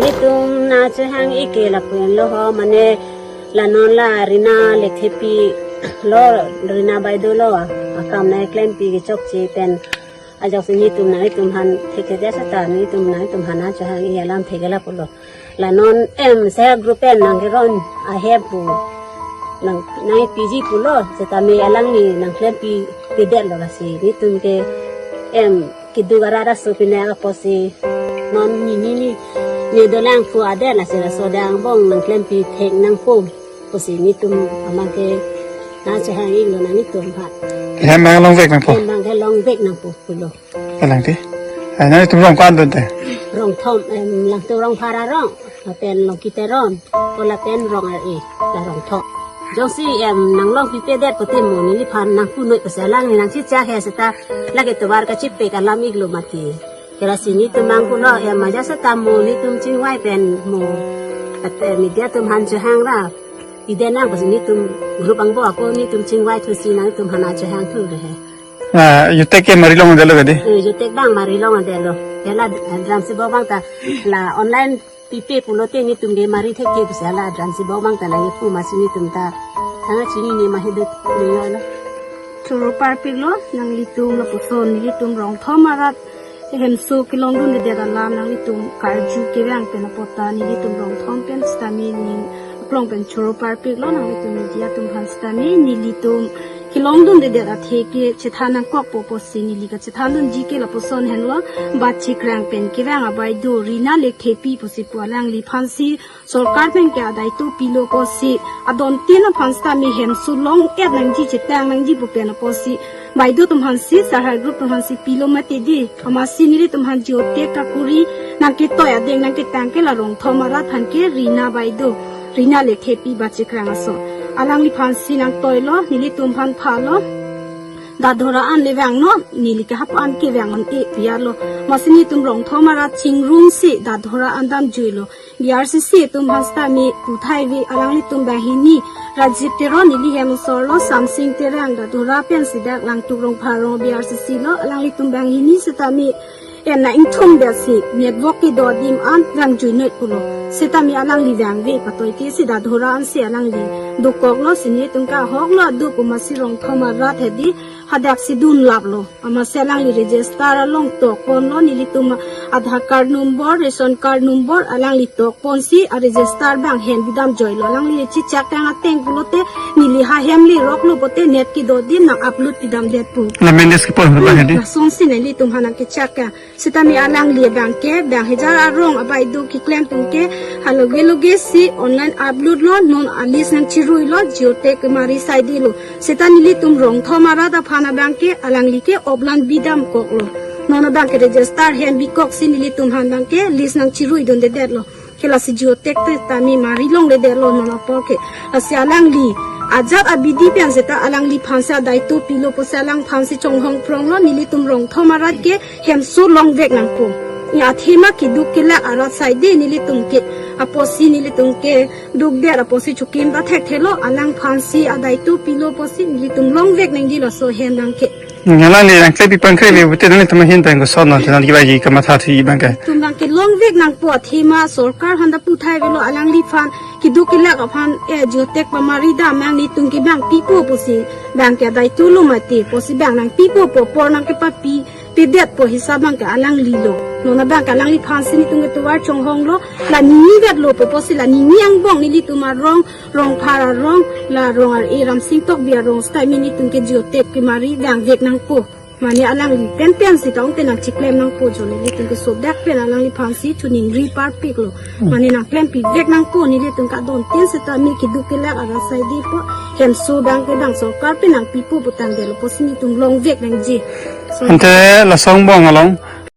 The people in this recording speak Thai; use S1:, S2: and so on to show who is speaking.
S1: นี่ตุงนาจะหางอีเกละเปนโลฮอมันเนละนอนละรินาเล็กเทปีโลรินาใบดูโลอ่ะอากำในแกล้มปีกจกจีเป็นอาจจะสินี่ตุงไหนตุงหันเทกเดสตานี่ตุงไหนตุงหันนาจะหางอีลามเทกละปลละนอนเซลกรุ๊ปเป็นนังเกรอนอาเฮปูนังในปีจีปุโลจะตามีลังนี่นังแกล้มปีเด็ดโลละสินี่ตุงเกกิดูการาสุปิเนอปอซีนอนนี่โดลังฟัวเดละเสละโซดังบ้องนังเคลมปีเทงนังฟูปอซีนี่ตุมอามันเกน่าจะหาอีกแล้วนะนี่ตุมผัด
S2: แฮมบางลองเวกนังฟู
S1: แฮมบางแค่ลองเวกนังฟูปุโล
S2: อะไรที่อันนั้นตุมรองกวนตัวแต่
S1: รองทอมหลังตัวรองพาราร้องเป็นรองกิเตรอนคนละเป็นรองอะไรละรองทอมจงซี่นังลองพิเปเดตปฏิโมนิลิพันนังผู้น้อยภาษาล่างนังชิจ่าเฮสตาละเกตัวบาร์กชิปเปกาลามิกโลมาตีเวลาสินี่ตุมังผู้น้อยมาจะสตามโมนี่ตุมจิงไว้เป็นโมแต่มีเดียตุมหันจะห่างละอีเดนังภาษานี่ตุมกรุ๊ปอังโบอาโกนี่ตุมจิงไว้ทุสีนังตุมหันอาจะห่างทุเลย
S2: อยู่เตกเกมาริลงเดลก็ดิ
S1: อยู่เตกบ้างมาริลงเดลเวลาดรัมซิบบ้างแต่ละออนไลน์ปีเป้ปุโรเตนี่ตุมเกมาริเทเก็บเสียละดรัมซิบบ้างแต่ละยี่ปูมาสินี่ตุมตาทั้งชีนี่นี่มาให้ดูนี่แล้ว
S3: ชูโรปาร์ปิโลนังลิตุมละปุโซนลิตุมรองทอมารัดเห็นสูกิลองดุนเดดาลามนังลิตุมการจูเกวังเป็นปตานี่ลิตุมรองทอมเป็นสตามีนิกลองเป็นชูโรปาร์ปิโลนังลิตุมมีเดียตุมพันสตามีนี่ลิตุมกิลองดุนเดดาเทเกเชทานังกอกโปโปซีนี่ลิกเชทานุนจีเกละปุโซนเห็นว่าบาดชิกรังเป็นเกวังอบายดูรีนาเล็กเทปีปุสิปัวลังลิพันซีสอลการเป็นแกอดายตูปิโลโปซีอดอนตีนพันสตามีเห็นสุลองเอ็ดนังจีเชตงนังจีปุเปนโปซีใบดูตุมหันซีสหายกรุ๊ปตุมหันซีปิโลมาติดีอามาซีนี่ตุมหันจิโอเตกาคุรีนังกิโตยาเดงนังกิตังเกละรองทอมารัดพันเกรีนาใบดูรีนาเล็กเทปีบาจิกรังอสอลังลิพันซีนังตอยโลนิลิตุมพันพาโลดาดราอันเลวังโนนิลิกฮับอันเกวังอันเอปิอาโลมาซีนี่ตุมรองทอมารัดชิงรุงซีดาดราอันดัมจุยโลยาร์ซีตุมหันสตามีปุไทวีอลังลิตุมบาฮินีราจิตเตโรนิลิเฮมโซโลซัมซิงเตรังดาดราเป็นสิดักลังตุกรงพารองบีอาร์ซีโลอลังลิตุมบาฮินีสตามีna inthum bel si network ki do dim an rang jui noi pulo setami alang li wang ve patoi ti si da dhora an si alang li do kok lo sini tungka hok lo du puma si rong thoma ra the di hadak si dun lab lo ama selang li register along to kon lo ni li tuma aadhaar card number ration card number alang li to kon si a register bang hen bidam joy lo alang li chi chak tang ateng pulo te ni li ha hem li rok lo pote net ki do dim na upload bidam det pu
S2: la mendes ki pon ba hedi
S3: song si ne li tum hanak ki chak ka sitami alang li bang ke bang hejar arong abai du ki claim tum ke haloge si online upload lo non alis nang chirui lo geotek mari saidi lo setani li tum rong thoma ra da phana bang ke alang li ke oblan bidam kok lo non bang ke register hen bi kok sin li tum han bang ke lis nang chirui don de det lo kela si geotek te tami mari long de det lo non apol ke asi alang li ajak abidi pian seta alang li phansa daitu pilo posalang phansi chonghong prong lo nili tum rong thomarat ke hem su long vek nang ko ya thema ki dukila ara saide nili tum ke aposi nili tum ke duk der aposi chukim da thek thelo alang phansi adaitu pilo posi nili tum long vek nang di lo so hen nang ke
S2: ngala ni nang klepi pan klepi bute nang tama hin tang ko son na tan ki baji kama tha thi bang ka
S3: tum nang ke long vek nang po thema sarkar handa puthai velo alang li phan ki dukila ka phan e jotek pamari da mang ni tum ki bang pipo posi bang ke daitu lu mati posi bang nang pipo po por nang ke papi pedet po hisabang ka alang lilo no na bang ka alang li phan sini tung ke tuwar chong hong lo la ni vet lo po posi la ni niang bong ni li tuma rong phara rong la rong ar iram sing tok bia rong stai mini tung ke jotek ki mari bang vek nang po mani alang li pen si tong te nang chiklem nang po jole li tung ke sob dak pen alang li phan si chuning ri par pik lo mani nang plan pi vek nang po ni li tung ka don ten se ta mi ki dukela ara sai di po hem so bang ke bang so kar pe nang pipo putang de lo po sini tung long vek nang ji
S2: ante la song bong along